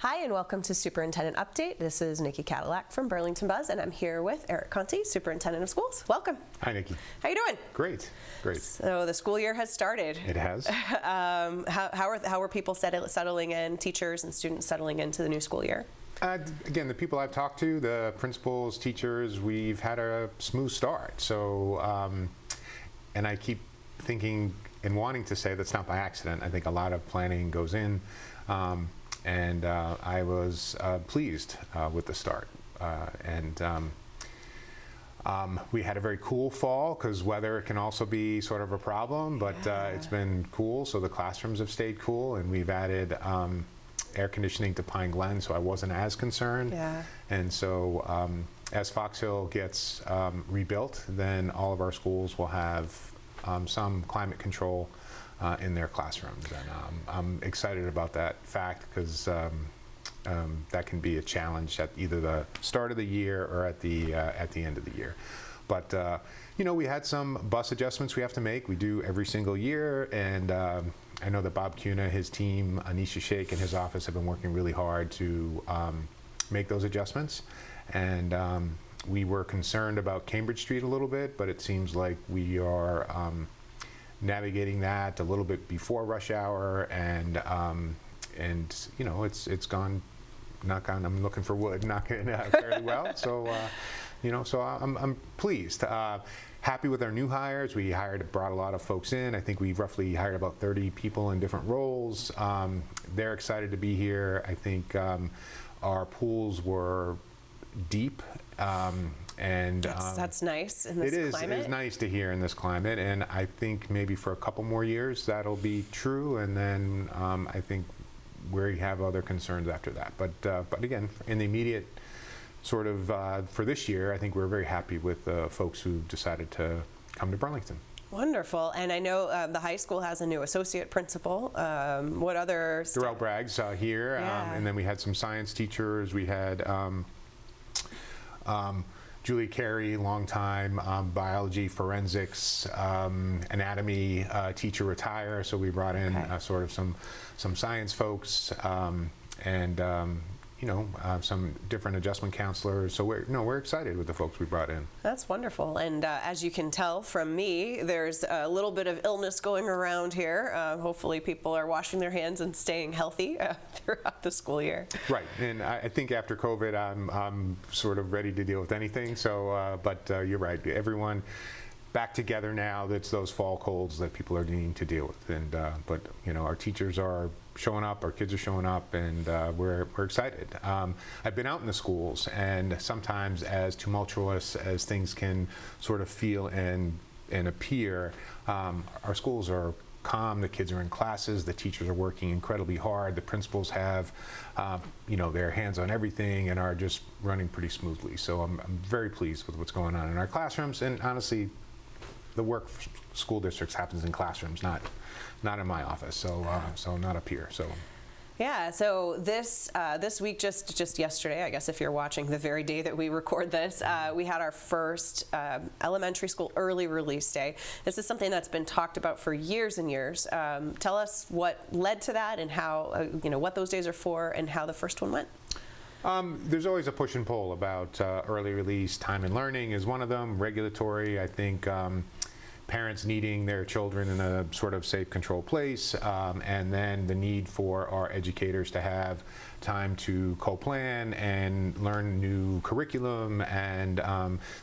Hi and welcome to Superintendent Update. This is Nikki Cadillac from Burlington Buzz and I'm here with Eric Conti, Superintendent of Schools. Welcome. Hi Nikki. How you doing? Great, great. So the school year has started. It has. How are people settling in, teachers and students settling into the new school year? Again, the people I've talked to, the principals, teachers, we've had a smooth start. So, and I keep thinking and wanting to say that's not by accident. I think a lot of planning goes in. And I was pleased with the start. We had a very cool fall because weather can also be sort of a problem, but it's been cool, so the classrooms have stayed cool, and we've added air conditioning to Pine Glen, so I wasn't as concerned. Yeah. And so as Fox Hill gets rebuilt, then all of our schools will have some climate control in their classrooms, and I'm excited about that fact because that can be a challenge at either the start of the year or at the end of the year. But you know, we had some bus adjustments we have to make. We do every single year, and I know that Bob Cuna, his team, Anisha Sheikh, and his office have been working really hard to make those adjustments. And we were concerned about Cambridge Street a little bit, but it seems like we are navigating that a little bit before rush hour, and you know, it's gone, knock on, I'm looking for wood, knocking fairly well. So you know, so I'm pleased. Happy with our new hires. We brought a lot of folks in. I think we roughly hired about 30 people in different roles. They're excited to be here. I think our pools were deep. And that's nice in this climate. It is nice to hear in this climate, and I think maybe for a couple more years that'll be true, and then I think we have other concerns after that. But again, in the immediate sort of for this year, I think we're very happy with the folks who decided to come to Burlington. Wonderful. And I know the high school has a new associate principal. What other? Darrell Bragg's here, Yeah. And then we had some science teachers. We had Julie Carey, longtime biology, forensics, anatomy teacher retire, so we brought in sort of some science folks, and you know, some different adjustment counselors. So we're excited with the folks we brought in. That's wonderful. And as you can tell from me, there's a little bit of illness going around here. Hopefully people are washing their hands and staying healthy throughout the school year. Right, and I think after COVID, I'm sort of ready to deal with anything. So, but you're right, everyone back together now. That's those fall colds that people are needing to deal with. And but you know, our teachers are showing up, our kids are showing up, and we're excited. I've been out in the schools, and sometimes as tumultuous as things can sort of feel and appear, our schools are calm. The kids are in classes. The teachers are working incredibly hard. The principals have, you know, their hands on everything and are just running pretty smoothly. So I'm very pleased with what's going on in our classrooms. And honestly, the work for school districts happens in classrooms, not in my office. So so not up here. So. Yeah, so this week, just yesterday, I guess if you're watching the very day that we record this, we had our first elementary school early release day. This is something that's been talked about for years and years. Tell us what led to that and how, you know, what those days are for and how the first one went. There's always a push and pull about early release. Time and learning is one of them. Regulatory, I think. Parents needing their children in a sort of safe, controlled place, and then the need for our educators to have time to co-plan and learn new curriculum. And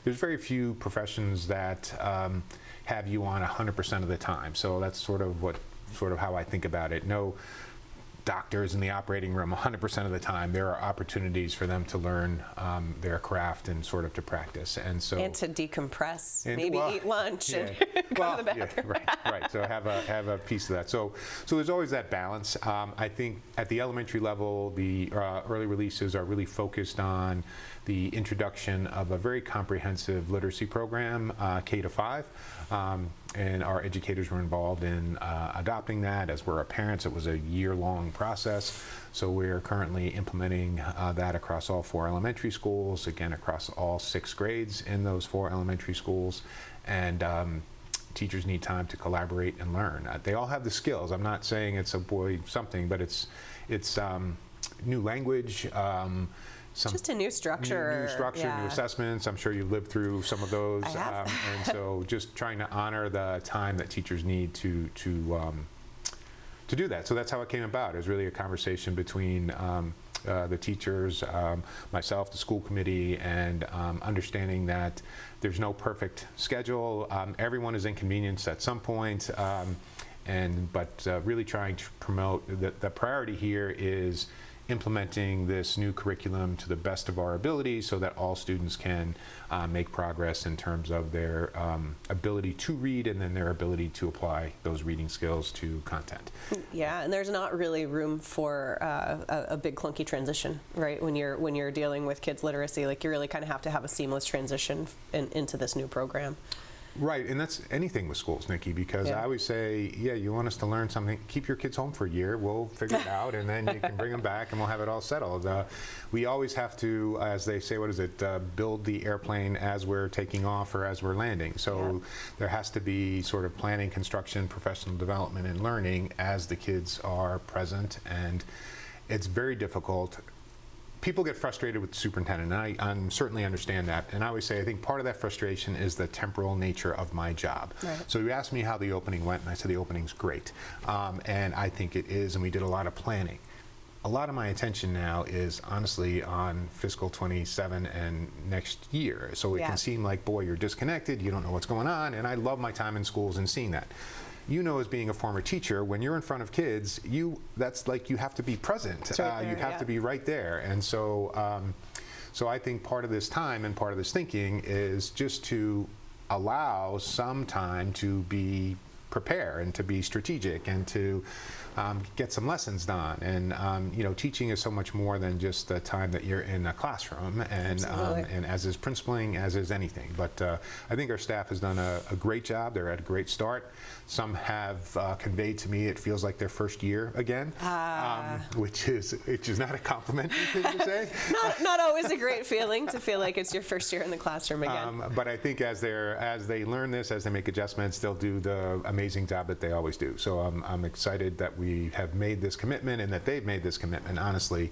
there's very few professions that have you on 100% of the time. So that's sort of how I think about it. No doctors in the operating room 100% of the time. There are opportunities for them to learn their craft and sort of to practice, and to decompress, and maybe eat lunch and go to the bathroom. Yeah, right. So have a piece of that. So there's always that balance. I think at the elementary level, the early releases are really focused on the introduction of a very comprehensive literacy program, K to 5. And our educators were involved in adopting that, as were our parents. It was a year-long process. So we're currently implementing that across all 4 elementary schools, again across all 6 grades in those 4 elementary schools. And teachers need time to collaborate and learn. They all have the skills. I'm not saying it's a boy something, but it's new language, some Just a new structure. New structure, yeah. new assessments. I'm sure you've lived through some of those. I have. And so just trying to honor the time that teachers need to do that. So that's how it came about. It was really a conversation between the teachers, myself, the school committee, and understanding that there's no perfect schedule. Everyone is inconvenienced at some point, but really trying to promote the priority here is implementing this new curriculum to the best of our ability so that all students can make progress in terms of their ability to read and then their ability to apply those reading skills to content. Yeah, and there's not really room for a big clunky transition, right? When you're dealing with kids' literacy, like you really kind of have to have a seamless transition into this new program. Right, and that's anything with schools, Nikki, because Yeah. I always say, yeah, you want us to learn something, keep your kids home for a year, we'll figure it out, and then you can bring them back and we'll have it all settled. We always have to, as they say, build the airplane as we're taking off or as we're landing. So there has to be sort of planning, construction, professional development, and learning as the kids are present, and it's very difficult. People get frustrated with the superintendent, and I certainly understand that. And I always say, I think part of that frustration is the temporal nature of my job. Right. So you asked me how the opening went, and I said the opening's great. And I think it is, and we did a lot of planning. A lot of my attention now is honestly on fiscal 27 and next year. So it can seem like, boy, you're disconnected, you don't know what's going on, and I love my time in schools and seeing that. You know, as being a former teacher, when you're in front of kids, that's like you have to be present. Right you have to be right there. And so, so I think part of this time and part of this thinking is just to allow some time to be prepare and to be strategic and to get some lessons done. And you know, teaching is so much more than just the time that you're in a classroom, and as is principling, as is anything. But I think our staff has done a great job. They're at a great start. Some have conveyed to me it feels like their first year again, which is not a complimentary thing to say. not always a great feeling to feel like it's your first year in the classroom again. But I think as they learn this, as they make adjustments, they'll do the amazing job that they always do. So I'm excited that we have made this commitment and that they've made this commitment. Honestly,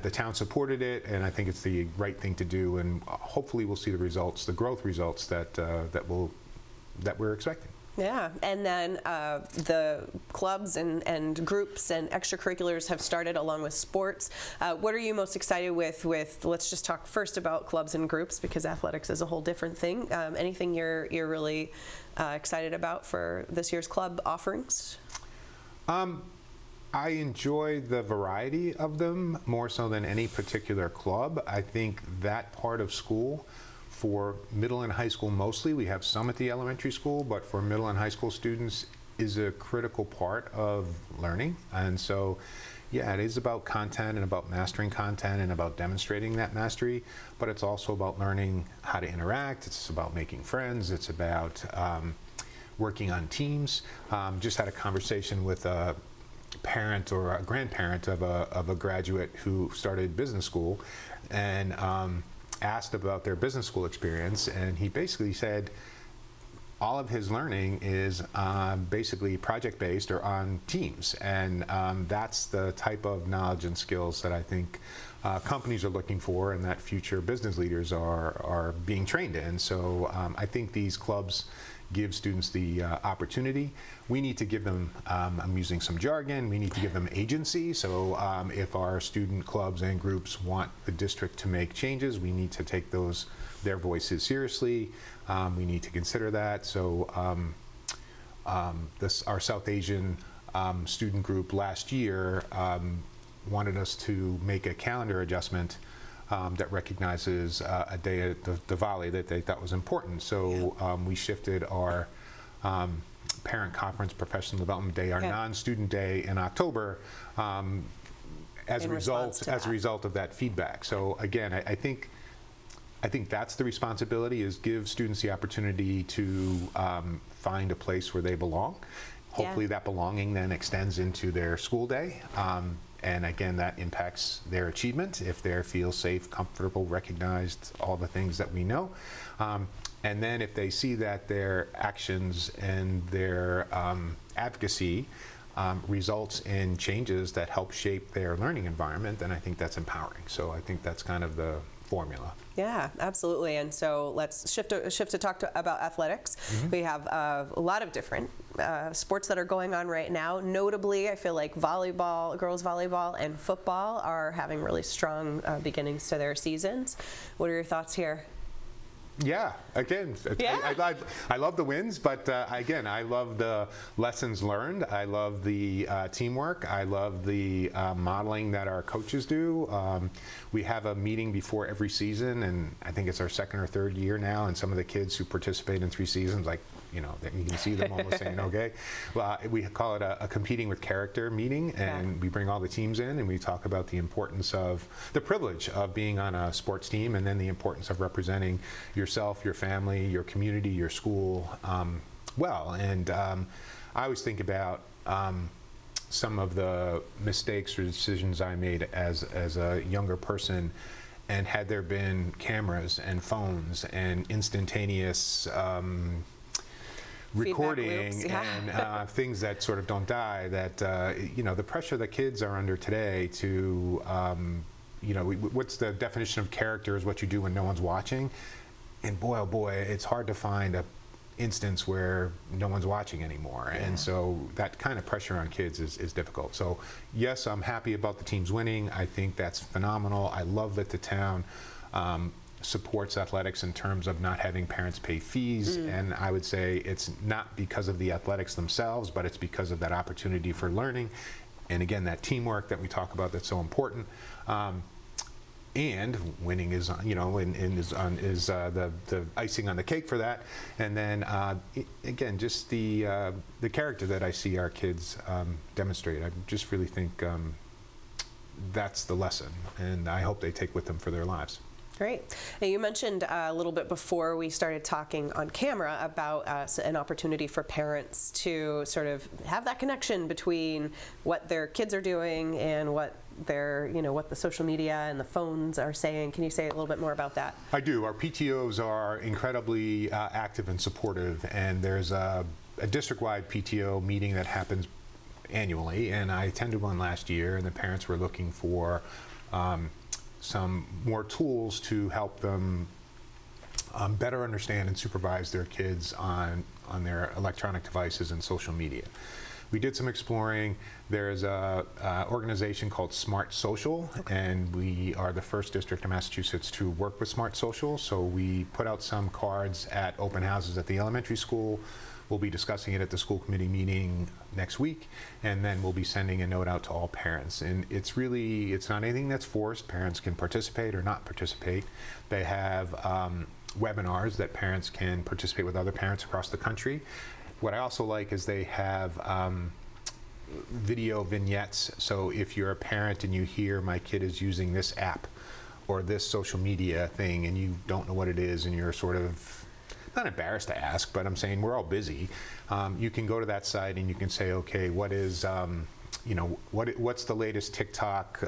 the town supported it, and I think it's the right thing to do. And hopefully, we'll see the results, the growth results that we're expecting. Yeah, and then the clubs and groups and extracurriculars have started along with sports. What are you most excited with? Let's just talk first about clubs and groups, because athletics is a whole different thing. Anything you're really excited about for this year's club offerings? I enjoy the variety of them more so than any particular club. I think that part of school, for middle and high school mostly, we have some at the elementary school, but for middle and high school students is a critical part of learning. And so, yeah, it is about content and about mastering content and about demonstrating that mastery, but it's also about learning how to interact. It's about making friends. It's about working on teams. Just had a conversation with a parent or a grandparent of a graduate who started business school, and asked about their business school experience, and he basically said all of his learning is basically project-based or on teams, and that's the type of knowledge and skills that I think companies are looking for and that future business leaders are being trained in. So I think these clubs give students the opportunity. We need to give them, I'm using some jargon, we need to give them agency. So if our student clubs and groups want the district to make changes, we need to take their voices seriously. We need to consider that. So our South Asian student group last year wanted us to make a calendar adjustment that recognizes a day at the Diwali that they thought was important. So we shifted our parent conference professional development day, our non-student day in October, as a result of that feedback. So again, I think that's the responsibility, is give students the opportunity to find a place where they belong. Hopefully that belonging then extends into their school day. And again, that impacts their achievement if they feel safe, comfortable, recognized, all the things that we know. And then if they see that their actions and their advocacy results in changes that help shape their learning environment, then I think that's empowering. So I think that's kind of the formula. Yeah, absolutely. And so let's shift to talk about athletics. We have a lot of different sports that are going on right now. Notably, I feel like volleyball, girls volleyball, and football are having really strong beginnings to their seasons. What are your thoughts here? Yeah, again, Yeah. I love the wins, but again, I love the lessons learned. I love the teamwork. I love the modeling that our coaches do. We have a meeting before every season, and I think it's our second or third year now, and some of the kids who participate in 3 seasons, like, you know, you can see them almost saying, okay. Well, we call it a competing with character meeting, and we bring all the teams in, and we talk about the importance of the privilege of being on a sports team, and then the importance of representing yourself, your family, your community, your school well. And I always think about some of the mistakes or decisions I made as a younger person, and had there been cameras and phones and instantaneous recording loops, and things that sort of don't die, that you know, the pressure that kids are under today to you know, what's the definition of character is what you do when no one's watching, and boy oh boy, it's hard to find a instance where no one's watching anymore. And so that kind of pressure on kids is difficult. So yes, I'm happy about the teams winning. I think that's phenomenal. I love that the town supports athletics in terms of not having parents pay fees, and I would say it's not because of the athletics themselves, but it's because of that opportunity for learning, and again, that teamwork that we talk about that's so important. And winning is, you know, is the icing on the cake for that. And then again, just the character that I see our kids demonstrate. I just really think that's the lesson, and I hope they take with them for their lives. Great. Now, you mentioned a little bit before we started talking on camera about an opportunity for parents to sort of have that connection between what their kids are doing and what their, you know, what the social media and the phones are saying. Can you say a little bit more about that? I do. Our PTOs are incredibly active and supportive, and there's a district-wide PTO meeting that happens annually, and I attended one last year, and the parents were looking for some more tools to help them better understand and supervise their kids on their electronic devices and social media. We did some exploring. There's a organization called Smart Social, and we are the first district in Massachusetts to work with Smart Social. So we put out some cards at open houses at the elementary school. We'll be discussing it at the school committee meeting next week, and then we'll be sending a note out to all parents. And it's not anything that's forced. Parents can participate or not participate. They have webinars that parents can participate with other parents across the country. What I also like is they have video vignettes. So if you're a parent and you hear my kid is using this app or this social media thing and you don't know what it is, and you're sort of not embarrassed to ask, but I'm saying we're all busy. You can go to that site and you can say, okay, what is, you know, what's the latest TikTok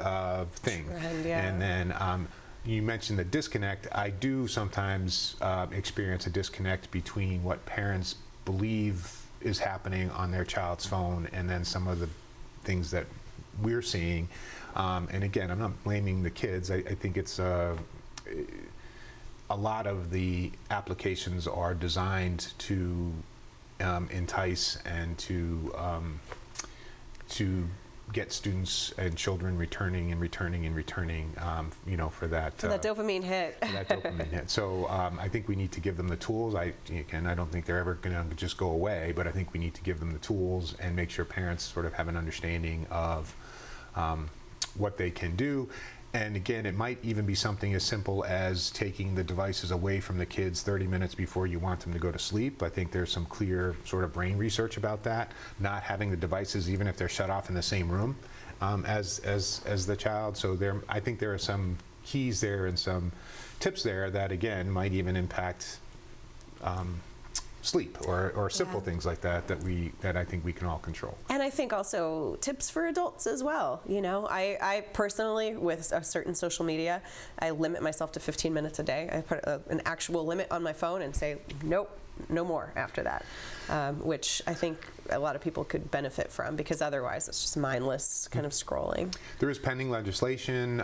thing? Trend, yeah. And then you mentioned the disconnect. I do sometimes experience a disconnect between what parents believe is happening on their child's phone and then some of the things that we're seeing. And again, I'm not blaming the kids. I think it's a lot of the applications are designed to entice and to get students and children returning, you know, for that. For that dopamine hit. For that dopamine hit. So I think we need to give them the tools. I don't think they're ever going to just go away, but I think we need to give them the tools and make sure parents sort of have an understanding of what they can do. And again, it might even be something as simple as taking the devices away from the kids 30 minutes before you want them to go to sleep. I think there's some clear sort of brain research about that. Not having the devices, even if they're shut off in the same room as the child. So I think there are some keys there and some tips there that, again, might even impact sleep or simple things like that that I think we can all control. And I think also tips for adults as well. You know, I personally, with a certain social media, I limit myself to 15 minutes a day. I put an actual limit on my phone and say, nope, no more after that, which I think a lot of people could benefit from, because otherwise it's just mindless kind of scrolling. There is pending legislation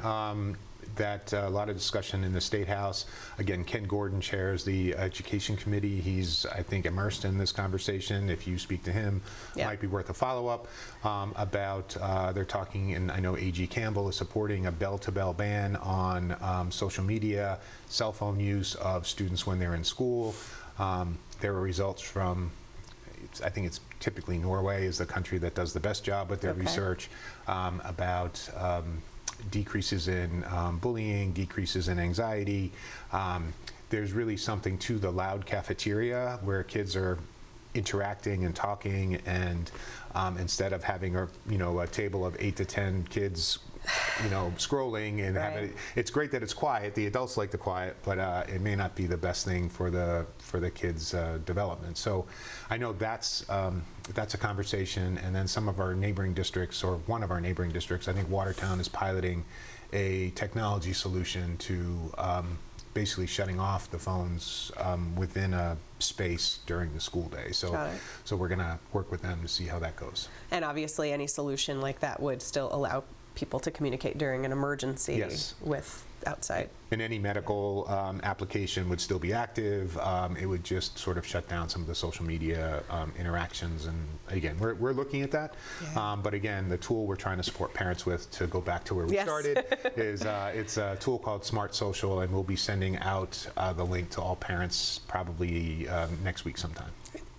that a lot of discussion in the State House. Again, Ken Gordon chairs the Education Committee. He's, I think, immersed in this conversation. If you speak to him, it might be worth a follow-up about, they're talking, and I know A.G. Campbell is supporting a bell-to-bell ban on social media, cell phone use of students when they're in school. There were results from, I think it's typically Norway is the country that does the best job with their research about decreases in bullying, decreases in anxiety. There's really something to the loud cafeteria where kids are interacting and talking, and instead of having a table of 8 to 10 kids scrolling and have it's great that it's quiet. The adults like the quiet, but it may not be the best thing for the kids' development. So I know that's a conversation. And then some of our neighboring districts, or one of our neighboring districts, I think Watertown, is piloting a technology solution to basically shutting off the phones within a space during the school day. So we're going to work with them to see how that goes. And obviously any solution like that would still allow people to communicate during an emergency with outside. And any medical application would still be active. It would just sort of shut down some of the social media interactions. And again, we're looking at that. But again, the tool we're trying to support parents with, to go back to where we started, is it's a tool called Smart Social, and we'll be sending out the link to all parents probably next week sometime.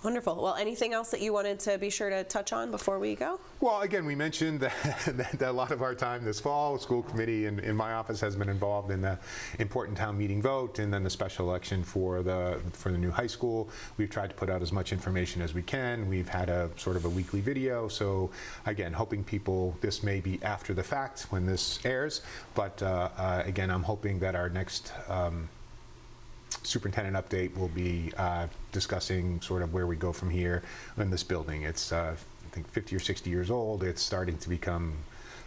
Wonderful. Well, anything else that you wanted to be sure to touch on before we go? Well, again, we mentioned that a lot of our time this fall, school committee in my office has been involved in the important town meeting vote, and then the special election for the new high school. We've tried to put out as much information as we can. We've had a sort of a weekly video. So again, hoping people, this may be after the fact when this airs, but again, I'm hoping that our next superintendent update will be discussing sort of where we go from here in this building. It's I think 50 or 60 years old. It's starting to become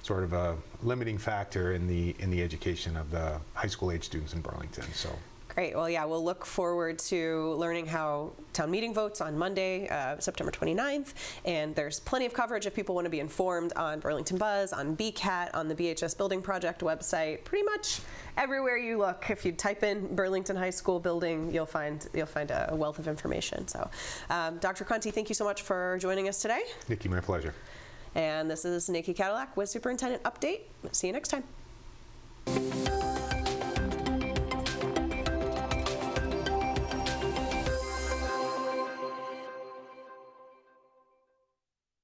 sort of a limiting factor in the education of the high school age students in Burlington. So. Great. Well, yeah, we'll look forward to learning how town meeting votes on Monday, September 29th. And there's plenty of coverage if people want to be informed on Burlington Buzz, on BCAT, on the BHS Building Project website. Pretty much everywhere you look, if you type in Burlington High School building, you'll find a wealth of information. So, Dr. Conti, thank you so much for joining us today. Nikki, my pleasure. And this is Nikki Cadillac with Superintendent Update. See you next time.